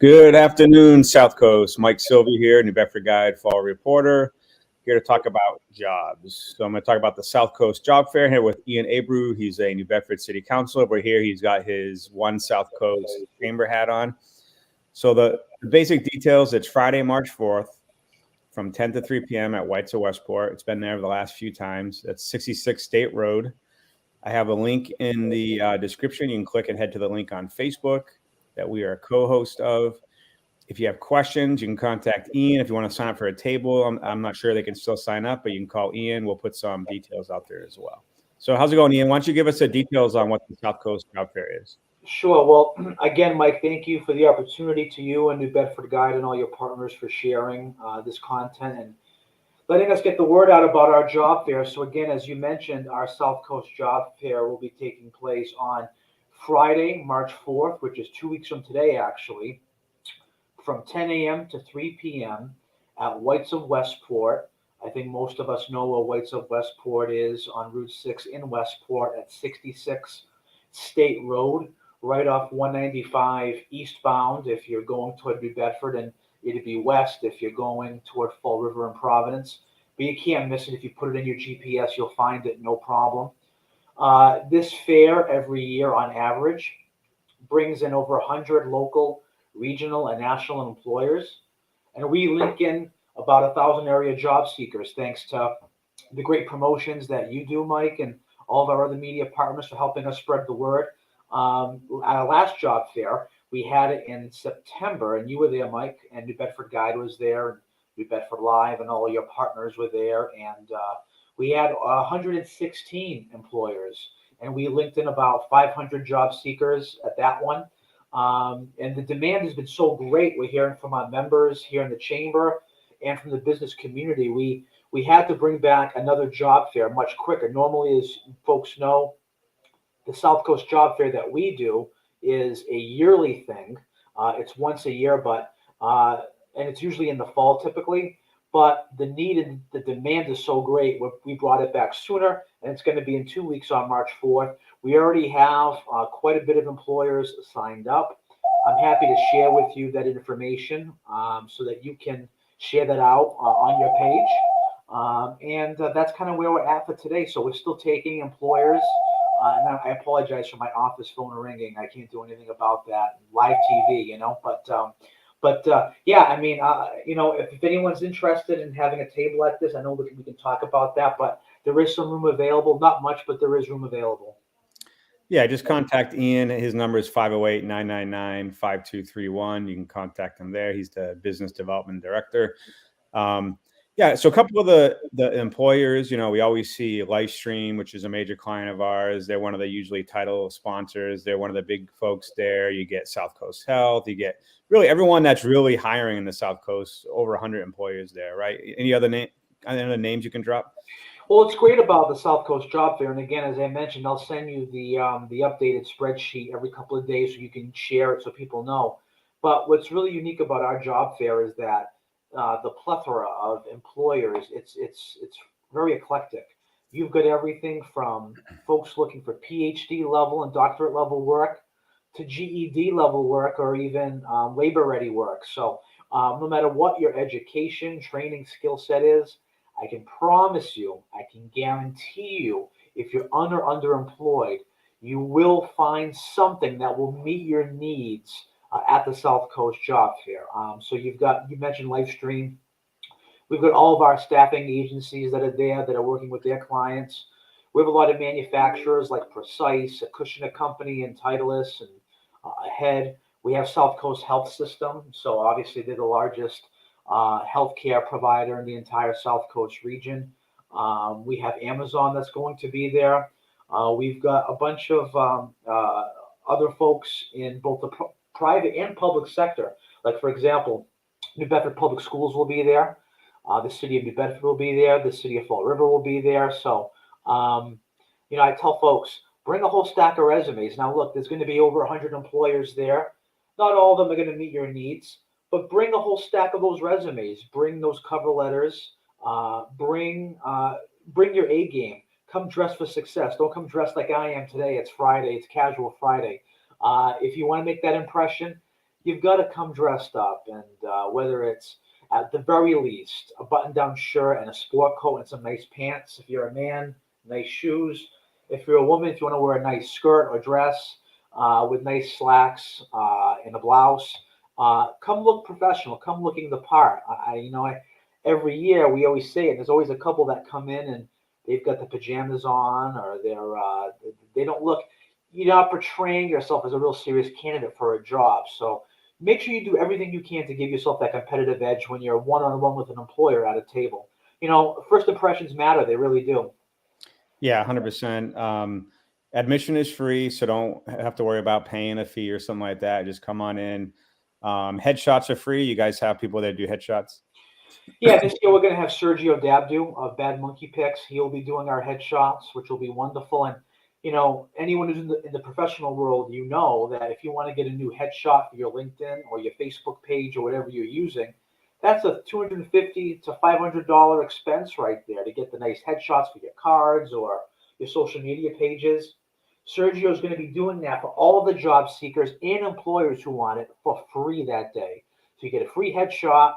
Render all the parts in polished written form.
Good afternoon, South Coast. Mike Sylvie here, New Bedford Guide Fall Reporter, here to talk about jobs. So I'm going to talk about the South Coast Job Fair here with Ian Abreu. He's a New Bedford City Councilor, but here he's got his One South Coast Chamber hat on. So the basic details, it's Friday, March 4th from 10 to 3 p.m. at Whites of Westport. It's been there the last few times. That's 66 State Road. I have a link in the description. You can click and head to the link on Facebook that we are a co-host of. If you have questions, you can contact Ian. If you want to sign up for a table, I'm not sure they can still sign up, but you can call Ian. We'll put some details out there as well. So how's it going, Ian? Why don't you give us the details on what the South Coast Job Fair is? Sure. Well, again, Mike, thank you for the opportunity to you and New Bedford Guide and all your partners for sharing this content and letting us get the word out about our job fair. So again, as you mentioned, our South Coast Job Fair will be taking place on Friday, March 4th, which is 2 weeks from today, actually, from 10 a.m. to 3 p.m. at Whites of Westport. I think most of us know where Whites of Westport is on Route 6 in Westport at 66 State Road, right off 195 eastbound if you're going toward New Bedford, and it'd be west if you're going toward Fall River and Providence. But you can't miss it. If you put it in your GPS, you'll find it, no problem. This fair every year on average brings in over 100 local, regional, and national employers. And we link in about 1,000 area job seekers thanks to the great promotions that you do, Mike, and all of our other media partners for helping us spread the word. At our last job fair, we had it in September, and you were there, Mike, and New Bedford Guide was there, and New Bedford Live, and all your partners were there. And we had 116 employers, and we linked in about 500 job seekers at that one. And the demand has been so great. We're hearing from our members here in the chamber and from the business community. We had to bring back another job fair much quicker. Normally, as folks know, the South Coast Job Fair that we do is a yearly thing. It's once a year, but and it's usually in the fall typically. But the need and the demand is so great, we brought it back sooner, and it's going to be in 2 weeks on March 4th. We already have quite a bit of employers signed up. I'm happy to share with you that information so that you can share that out on your page. And that's kind of where we're at for today. So we're still taking employers. And I apologize for my office phone ringing. I can't do anything about that. Live TV, yeah, I mean, if anyone's interested in having a table like this, I know we can talk about that. But there is some room available. Not much, but there is room available. Yeah, just contact Ian. His number is 508-999-5231. You can contact him there. He's the Business Development Director. Yeah, so a couple of the employers, we always see Livestream, which is a major client of ours. They're one of the usually title sponsors. They're one of the big folks there. You get South Coast Health. You get really everyone that's really hiring in the South Coast, over 100 employers there, right? Any other names you can drop? Well, it's great about the South Coast Job Fair. And again, as I mentioned, I'll send you the updated spreadsheet every couple of days so you can share it so people know. But what's really unique about our job fair is that the plethora of employers, it's very eclectic. You've got everything from folks looking for PhD level and doctorate level work to GED level work or even labor ready work. So no matter what your education, training, skill set is, I can promise you, I can guarantee you, if you're underemployed, you will find something that will meet your needs at the South Coast Job Fair. So you mentioned Livestream. We've got all of our staffing agencies that are there that are working with their clients. We have a lot of manufacturers like Precise, Acushnet Company, and Titleist, and Ahead. We have South Coast Health System. So obviously they're the largest healthcare provider in the entire South Coast region. We have Amazon that's going to be there. We've got a bunch of other folks in both the private and public sector. Like, for example, New Bedford Public Schools will be there. The city of New Bedford will be there. The city of Fall River will be there. So, I tell folks, bring a whole stack of resumes. Now, look, there's going to be over 100 employers there. Not all of them are going to meet your needs, but bring a whole stack of those resumes. Bring those cover letters. Bring your A game. Come dressed for success. Don't come dressed like I am today. It's Friday. It's casual Friday. If you want to make that impression, you've got to come dressed up. And whether it's at the very least a button-down shirt and a sport coat and some nice pants. If you're a man, nice shoes. If you're a woman, if you want to wear a nice skirt or dress with nice slacks and a blouse, come look professional. Come looking the part. Every year we always say it. There's always a couple that come in and they've got the pajamas on, or they don't look. You're not portraying yourself as a real serious candidate for a job. So make sure you do everything you can to give yourself that competitive edge when you're one-on-one with an employer at a table. First impressions matter. They really do. Yeah, 100%. Admission is free, so don't have to worry about paying a fee or something like that. Just come on in. Headshots are free. You guys have people that do headshots? Yeah, this year we're going to have Sergio Dabdu of Bad Monkey Picks. He'll be doing our headshots, which will be wonderful. And anyone who's in the professional world, that if you want to get a new headshot for your LinkedIn or your Facebook page or whatever you're using, that's a $250 to $500 expense right there to get the nice headshots for your cards or your social media pages. Sergio is going to be doing that for all of the job seekers and employers who want it for free that day. So you get a free headshot.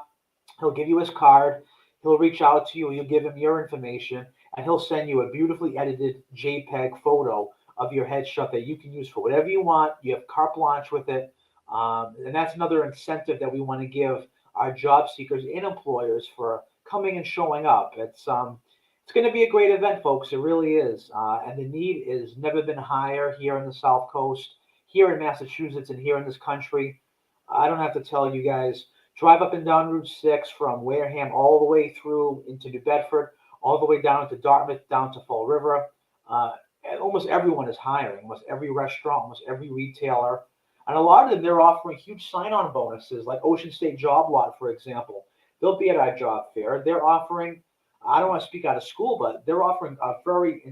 He'll give you his card. He'll reach out to you. You'll give him your information, and he'll send you a beautifully edited JPEG photo of your headshot that you can use for whatever you want. You have carte blanche with it. And that's another incentive that we want to give our job seekers and employers for coming and showing up. It's going to be a great event, folks. It really is. And the need has never been higher here in the South Coast, here in Massachusetts, and here in this country. I don't have to tell you guys. Drive up and down Route 6 from Wareham all the way through into New Bedford, all the way down to Dartmouth, down to Fall River. Almost everyone is hiring, almost every restaurant, almost every retailer. And a lot of them, they're offering huge sign-on bonuses, like Ocean State Job Lot, for example. They'll be at our job fair. They're offering, I don't want to speak out of school, but they're offering a very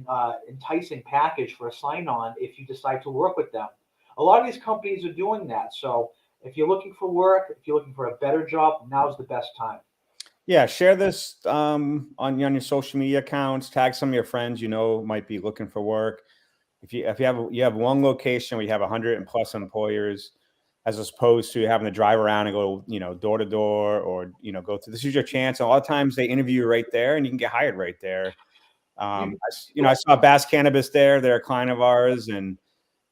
enticing package for a sign-on if you decide to work with them. A lot of these companies are doing that. So if you're looking for work, if you're looking for a better job, now's the best time. Yeah, share this on your social media accounts. Tag some of your friends might be looking for work. If you have one location where you have 100 and plus employers, as opposed to having to drive around and go door to door or go through. This is your chance. And a lot of times they interview you right there, and you can get hired right there. I saw Bass Cannabis there. They're a client of ours, and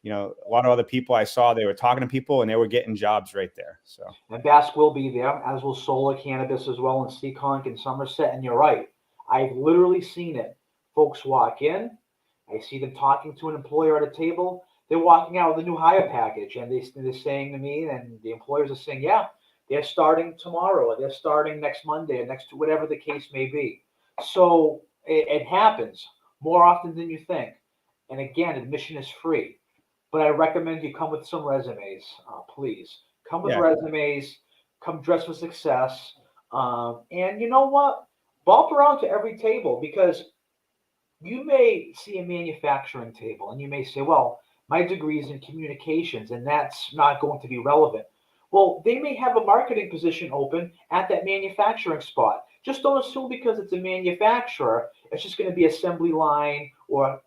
a lot of other people I saw, they were talking to people and they were getting jobs right there. So, and Bass will be there, as will Solar Cannabis as well in Seekonk and Somerset. And you're right. I've literally seen it. Folks walk in. I see them talking to an employer at a table. They're walking out with a new hire package, and they're saying to me, and the employers are saying, yeah, they're starting tomorrow, or they're starting next Monday, or next, whatever the case may be. So it happens more often than you think. And again, admission is free. But I recommend you come with some resumes, please. Come with resumes. Come dressed for success. And you know what? Bump around to every table, because you may see a manufacturing table and you may say, well, my degree is in communications and that's not going to be relevant. Well, they may have a marketing position open at that manufacturing spot. Just don't assume because it's a manufacturer, it's just going to be assembly line or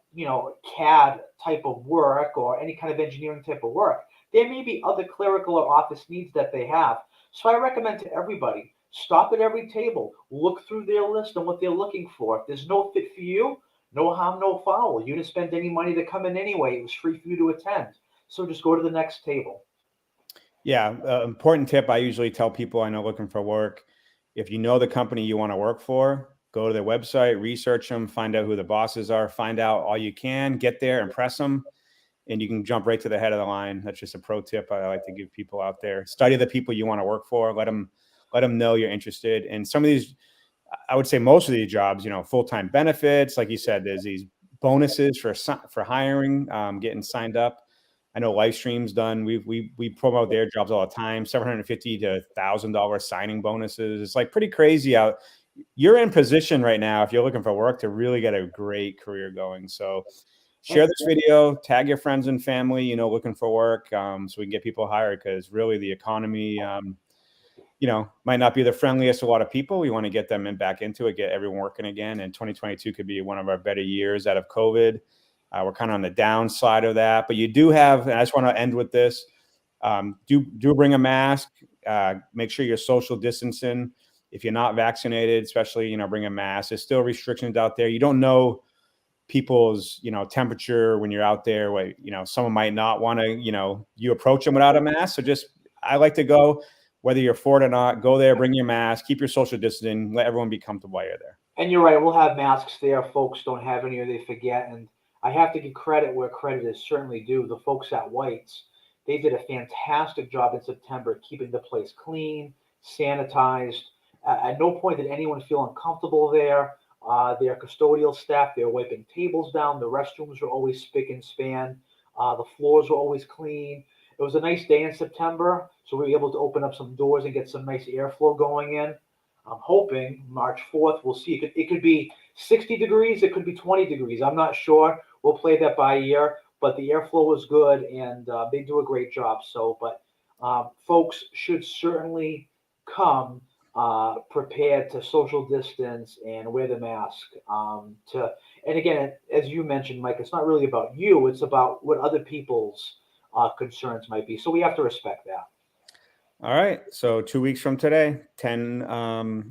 CAD type of work or any kind of engineering type of work. There may be other clerical or office needs that they have. So I recommend to everybody, stop at every table, look through their list and what they're looking for. If there's no fit for you, no harm, no foul. You didn't spend any money to come in anyway. It was free for you to attend. So just go to the next table. Yeah, important tip I usually tell people I know looking for work. If you know the company you want to work for, go to their website, research them, find out who the bosses are, find out all you can, get there, impress them, and you can jump right to the head of the line. That's just a pro tip I like to give people out there. Study the people you want to work for. Let them know you're interested. And some of these, I would say most of these jobs, full-time benefits, like you said, there's these bonuses for hiring, getting signed up. I know Livestream's done. We promote their jobs all the time. $750 to $1,000 signing bonuses. It's like pretty crazy out. You're in position right now, if you're looking for work, to really get a great career going. So share this video, tag your friends and family, looking for work, so we can get people hired, because really the economy, might not be the friendliest to a lot of people. We want to get them back into it, get everyone working again. And 2022 could be one of our better years out of COVID. We're kind of on the downside of that, but you do have, and I just want to end with this, Do bring a mask. Make sure you're social distancing. If you're not vaccinated, especially, bring a mask. There's still restrictions out there. You don't know people's, temperature when you're out there. Someone might not want to, you approach them without a mask. So I like to go, whether you're for it or not, go there, bring your mask, keep your social distancing, let everyone be comfortable while you're there. And you're right. We'll have masks there. Folks don't have any or they forget. And I have to give credit where credit is certainly due. The folks at White's, they did a fantastic job in September keeping the place clean, sanitized. At no point did anyone feel uncomfortable there. Their custodial staff, they're wiping tables down. The restrooms were always spick and span. The floors were always clean. It was a nice day in September, so we were able to open up some doors and get some nice airflow going in. I'm hoping March 4th, we'll see. It could be 60 degrees. It could be 20 degrees. I'm not sure. We'll play that by ear, but the airflow was good, and they do a great job. But folks should certainly come prepared to social distance and wear the mask. And again, as you mentioned, Mike, it's not really about you. It's about what other people's concerns might be. So we have to respect that. All right. So 2 weeks from today, 10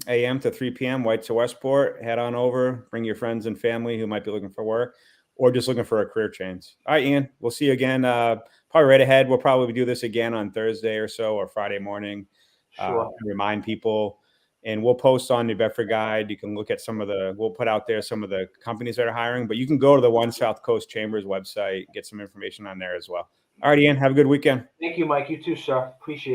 a.m. to 3 p.m., White to Westport. Head on over. Bring your friends and family who might be looking for work or just looking for a career change. All right, Ian. We'll see you again. Probably right ahead. We'll probably do this again on Thursday or so or Friday morning. Sure. Remind people. And we'll post on New Bedford Guide. You can look at we'll put out there some of the companies that are hiring, but you can go to the One South Coast Chambers website, get some information on there as well. All right, Ian. Have a good weekend. Thank you, Mike. You too, sir. Appreciate it.